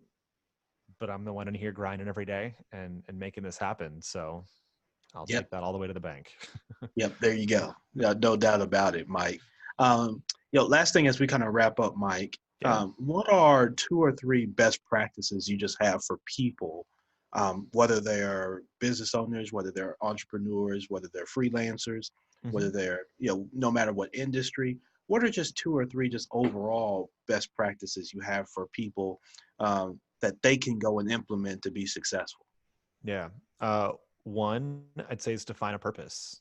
but I'm the one in here grinding every day and making this happen. So I'll Yep, take that all the way to the bank. yep. There you go. No doubt about it, Mike. Last thing as we kind of wrap up, Mike. Yeah. What are 2 or 3 best practices you just have for people, whether they're business owners, whether they're entrepreneurs, whether they're freelancers, Hmm. whether they're, no matter what industry, what are just 2 or 3 just overall best practices you have for people that they can go and implement to be successful? Yeah. One, I'd say, is to find a purpose.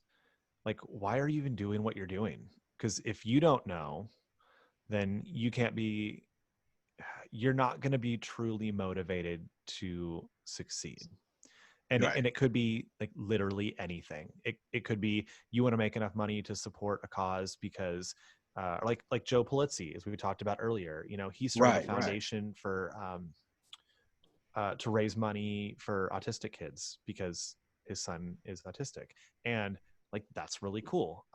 Like, why are you even doing what you're doing? Because if you don't know, then you're not going to be truly motivated to succeed. And Right. it could be like literally anything. It could be you want to make enough money to support a cause because, like Joe Polizzi, as we talked about earlier, he started a Right. Right. foundation for to raise money for autistic kids because his son is autistic. And like, that's really cool.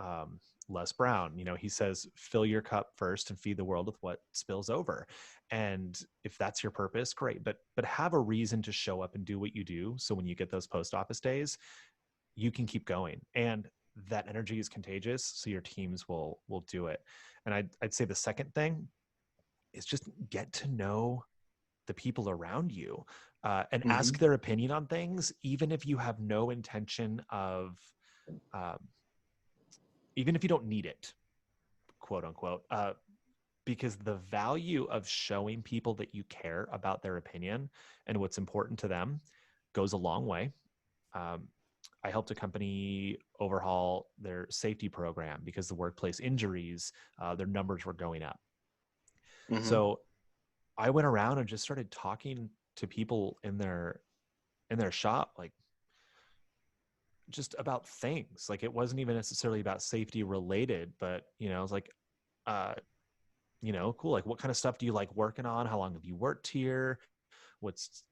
Les Brown, he says, fill your cup first and feed the world with what spills over. And if that's your purpose, great. But have a reason to show up and do what you do. So when you get those post office days, you can keep going. And that energy is contagious. So your teams will do it. And I'd say the second thing is just get to know the people around you, and ask Hmm. their opinion on things, even if you have no intention of, um, even if you don't need it, quote unquote, because the value of showing people that you care about their opinion and what's important to them goes a long way. Um, I helped a company overhaul their safety program because the workplace injuries, their numbers were going up. Hmm. So I went around and just started talking to people in their shop, like, just about things. Like, it wasn't even necessarily about safety related, but I was like, uh cool, like, what kind of stuff do you like working on? How long have you worked here? What's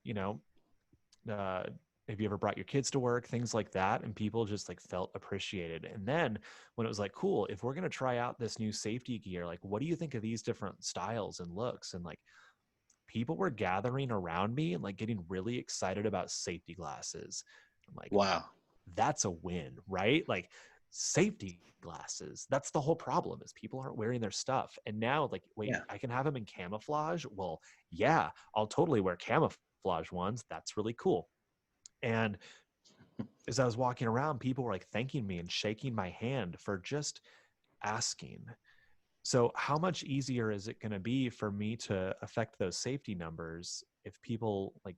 uh have you ever brought your kids to work? Things like that. And people just like felt appreciated. And then when it was like, cool, if we're going to try out this new safety gear, like, what do you think of these different styles and looks? And like, people were gathering around me and like getting really excited about safety glasses. I'm like, Wow. that's a win, right? Like, safety glasses, that's the whole problem, is people aren't wearing their stuff. And now, like, wait, Yeah. I can have them in camouflage. Well, yeah, I'll totally wear camouflage ones. That's really cool. And as I was walking around, people were like thanking me and shaking my hand for just asking. So how much easier is it going to be for me to affect those safety numbers if people, like,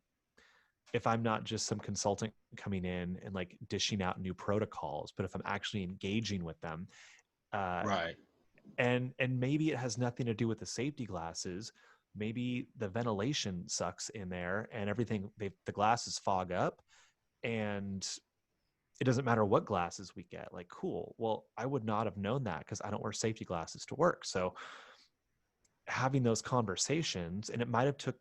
if I'm not just some consultant coming in and like dishing out new protocols, but if I'm actually engaging with them, uh, Right. and maybe it has nothing to do with the safety glasses, maybe the ventilation sucks in there and everything, the glasses fog up, and it doesn't matter what glasses we get. Like, cool. Well, I would not have known that because I don't wear safety glasses to work. So having those conversations, and it might have took,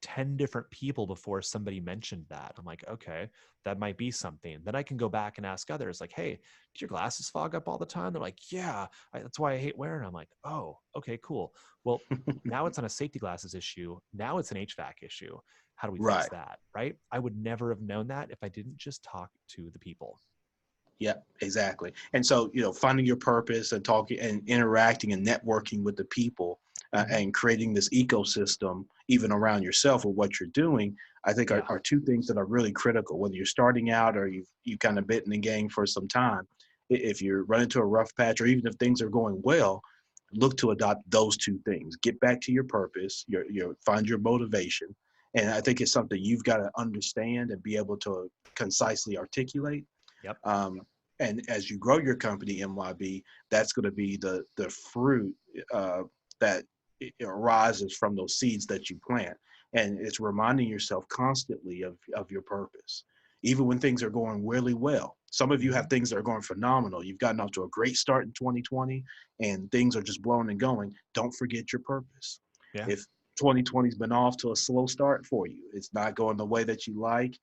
10 different people before somebody mentioned that. I'm like, okay, that might be something. Then I can go back and ask others like, hey, do your glasses fog up all the time? They're like, yeah, that's why I hate wearing them. I'm like, oh, okay, cool. Well, now it's on a safety glasses issue. Now it's an HVAC issue. How do we fix Right. that? Right. I would never have known that if I didn't just talk to the people. Yeah, exactly. And so, finding your purpose and talking and interacting and networking with the people and creating this ecosystem, even around yourself with what you're doing, I think are two things that are really critical, whether you're starting out or you kind of been in the game for some time. If you're running into a rough patch, or even if things are going well, look to adopt those two things. Get back to your purpose, find your motivation. And I think it's something you've got to understand and be able to concisely articulate. Yep. And as you grow your company, MYB, that's going to be the fruit that arises from those seeds that you plant. And it's reminding yourself constantly of your purpose, even when things are going really well. Some of you have things that are going phenomenal. You've gotten off to a great start in 2020 and things are just blowing and going. Don't forget your purpose. Yeah. If 2020 has been off to a slow start for you, it's not going the way that you like,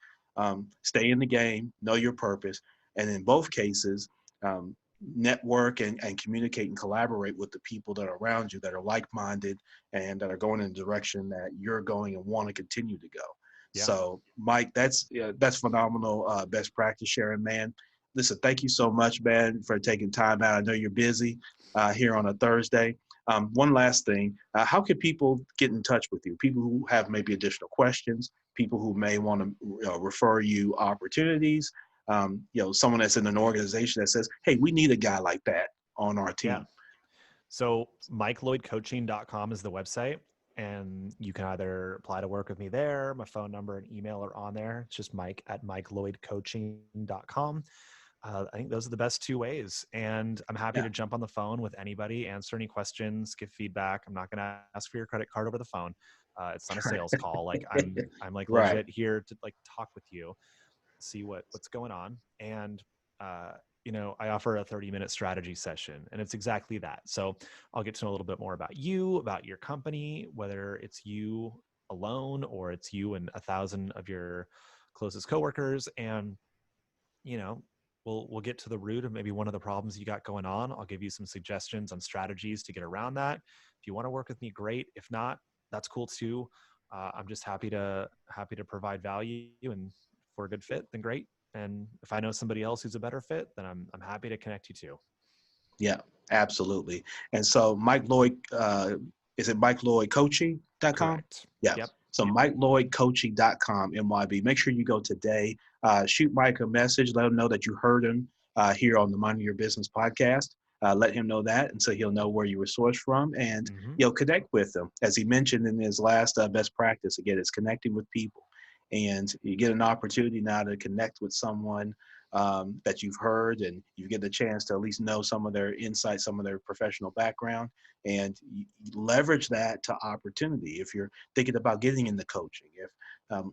stay in the game, know your purpose. And in both cases, network and communicate and collaborate with the people that are around you that are like-minded and that are going in the direction that you're going and want to continue to go. Yeah. So, Mike, that's phenomenal best practice sharing, man. Listen, thank you so much, man, for taking time out. I know you're busy here on a Thursday. One last thing, how can people get in touch with you? People who have maybe additional questions, people who may want to refer you opportunities, someone that's in an organization that says, hey, we need a guy like that on our team. Yeah. So MikeLloydCoaching.com is the website, and you can either apply to work with me there. My phone number and email are on there. It's just Mike@MikeLloydCoaching.com. I think those are the best two ways. And I'm happy to jump on the phone with anybody, answer any questions, give feedback. I'm not going to ask for your credit card over the phone. It's not a sales call. Like I'm like legit here to like talk with you, see what's going on. And, I offer a 30-minute strategy session, and it's exactly that. So I'll get to know a little bit more about you, about your company, whether it's you alone or it's you and 1,000 of your closest coworkers. And, we'll get to the root of maybe one of the problems you got going on. I'll give you some suggestions on strategies to get around that. If you want to work with me, great. If not, that's cool too. I'm just happy to provide value, and for a good fit, then great. And if I know somebody else who's a better fit, then I'm happy to connect you to. Yeah, absolutely. And so Mike Lloyd, is it MikeLloydCoaching.com? Correct. Yeah. Yep. So MikeLloydCoaching.com, MYB. Make sure you go today. Shoot Mike a message. Let him know that you heard him here on the Minding Your Business podcast. Let him know that, and so he'll know where you were sourced from, and connect with him. As he mentioned in his last best practice, again, it's connecting with people. And you get an opportunity now to connect with someone that you've heard, and you get the chance to at least know some of their insights, some of their professional background, and you leverage that to opportunity. If you're thinking about getting into coaching, if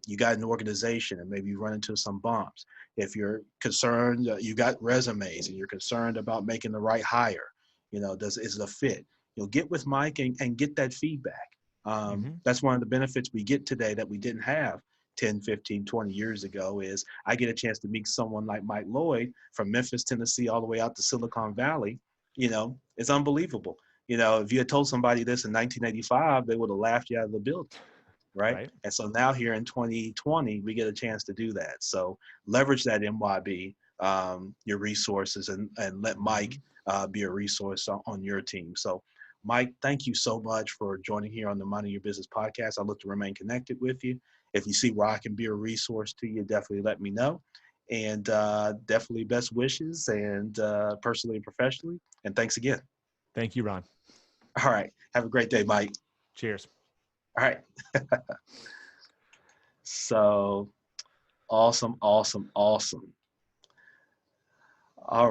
you got an organization and maybe you run into some bumps, if you're concerned, you got resumes and you're concerned about making the right hire, is it a fit? Get with Mike and get that feedback. That's one of the benefits we get today that we didn't have 10, 15, 20 years ago. Is I get a chance to meet someone like Mike Lloyd from Memphis, Tennessee, all the way out to Silicon Valley. It's unbelievable. If you had told somebody this in 1985, they would have laughed you out of the building. Right. And so now here in 2020, we get a chance to do that. So leverage that MYB, your resources, and let Mike be a resource on your team. So Mike, thank you so much for joining here on the Minding Your Business podcast. I look to remain connected with you. If you see where I can be a resource to you, definitely let me know. And definitely best wishes, and personally and professionally. And thanks again. Thank you, Ron. All right. Have a great day, Mike. Cheers. All right. So awesome. All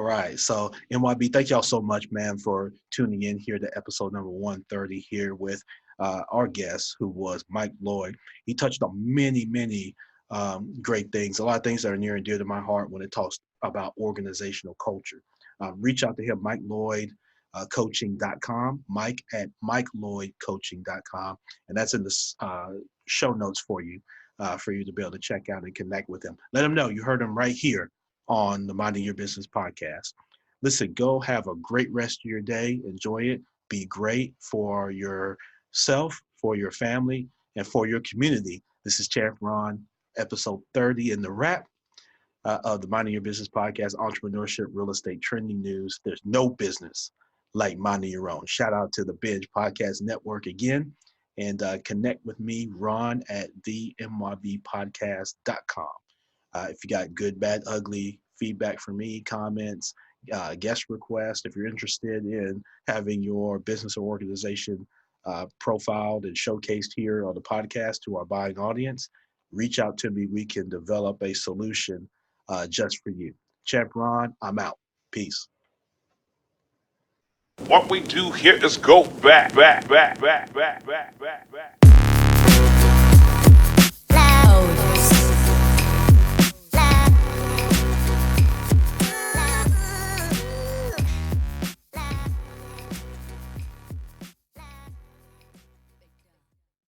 right. So MYB, thank y'all so much, man, for tuning in here to episode number 130 here with our guest, who was Mike Lloyd. He touched on many great things, a lot of things that are near and dear to my heart when it talks about organizational culture. Reach out to him, Mike Lloyd. Coaching.com, Mike at MikeLloydCoaching.com, and that's in the show notes for you to be able to check out and connect with him. Let him know you heard him right here on the Minding Your Business podcast. Listen, go have a great rest of your day. Enjoy it. Be great for yourself, for your family, and for your community. This is Champ Ron, episode 30 in the wrap of the Minding Your Business podcast, entrepreneurship, real estate, trending news. There's no business like minding your own. Shout out to the Binge Podcast Network again, and connect with me, Ron, at the MYBpodcast.com. If you got good, bad, ugly feedback for me, comments, guest requests, if you're interested in having your business or organization profiled and showcased here on the podcast to our buying audience, reach out to me. We can develop a solution just for you. Champ Ron, I'm out. Peace. What we do here is go back.